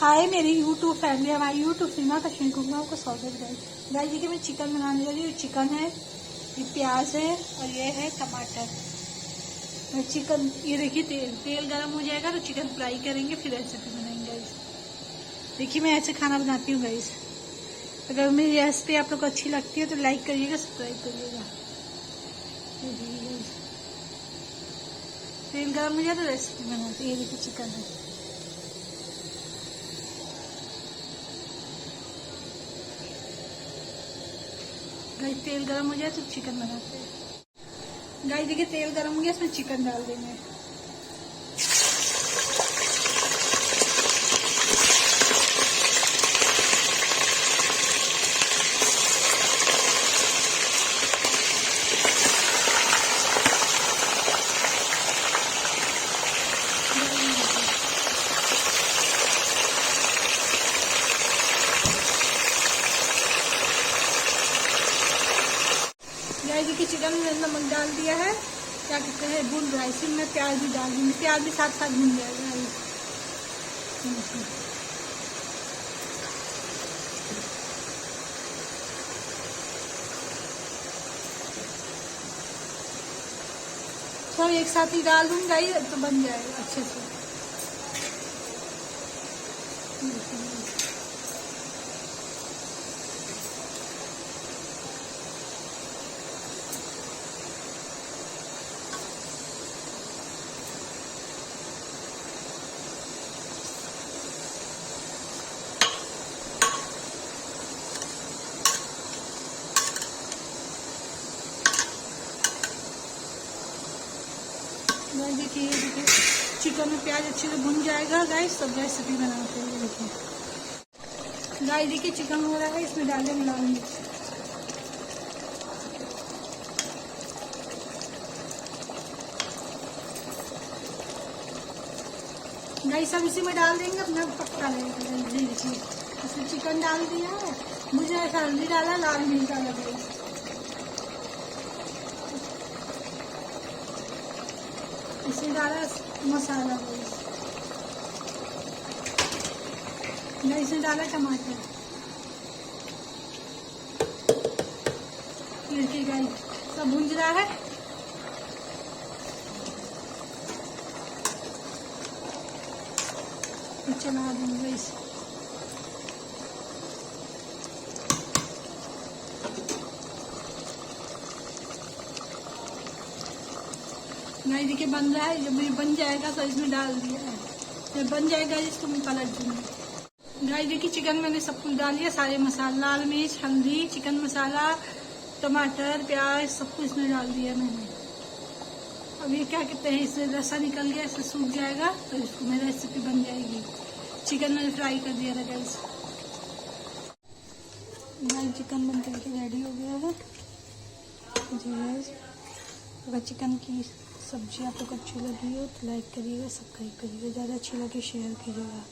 हाय मेरी YouTube family, हमारी YouTube सीमा कश्मीर कुमार को स्वागत है। गाइस देखिए मैं चिकन बनाने जा रही हूँ। चिकन है, ये प्याज है और ये है टमाटर। मैं चिकन, ये देखिए तेल गरम हो जाएगा तो चिकन फ्राई करेंगे, फिर रेसिपी बनाएंगे गाइस। देखिए मैं ऐसे खाना बनाती हूँ गाइस। अगर मेरी रेसिपी आप लोग को अच्छी लगती है तो लाइक करिएगा, सब्सक्राइब करिएगा। तेल गरम हो जाए तो रेसिपी बनाते। ये देखिए चिकन है। गाइस तेल गरम हो जाए तो चिकन बनाते हैं। गाइस देखिए तेल गरम हो गया, इसमें चिकन डाल देंगे। गाइस देखिए चिकन में नमक डाल दिया है, क्या कहते हैं भून रहा है। इसी में प्याज भी डाल दूंगी, प्याज भी साथ साथ भून जाएगा। सब एक साथ ही डाल दूंगी गाइस, तो बन जाएगा अच्छे से। देखिए चिकन में प्याज अच्छे से भुन जाएगा गाइस, सब रेसिपी बनाते हैं। देखिए गाइस देखिए चिकन हो रहा है, इसमें डाल देंगे लाल मिर्च। गाइस सब इसी में डाल देंगे, अपना पक्का रहेगा। देखिए इसमें चिकन डाल दिया है, मुझे ऐसा हल्दी डाला, लाल मिर्च डाला गाइस। इसमें डाला मसाला गाइस, इसमें डाला टमाटर। देखिए गाइस सब भूंज रहा है। चला दूंगा इसे। गाइस देखिए बन रहा है, जब ये बन जाएगा तो इसमें डाल दिया है। जब बन जाएगा इसको मैं पलट दूंगी। गाइस देखिए चिकन मैंने सब कुछ डाल दिया, सारे मसाले, लाल मिर्च, हल्दी, चिकन मसाला, टमाटर, प्याज, सब कुछ इसमें डाल दिया मैंने। अब ये क्या कहते हैं, इससे रसा निकल गया, इससे सूख जाएगा तो इसको मेरी रेसिपी बन जाएगी। चिकन मैंने फ्राई कर दिया था गाइस। चिकन बन करके रेडी हो गया है जी गाइस। अगर चिकन की सब्जी आप लोग को अच्छी लगी हो तो लाइक करिएगा, सब्सक्राइब करिएगा, ज़्यादा अच्छी लगी शेयर कीजिएगा।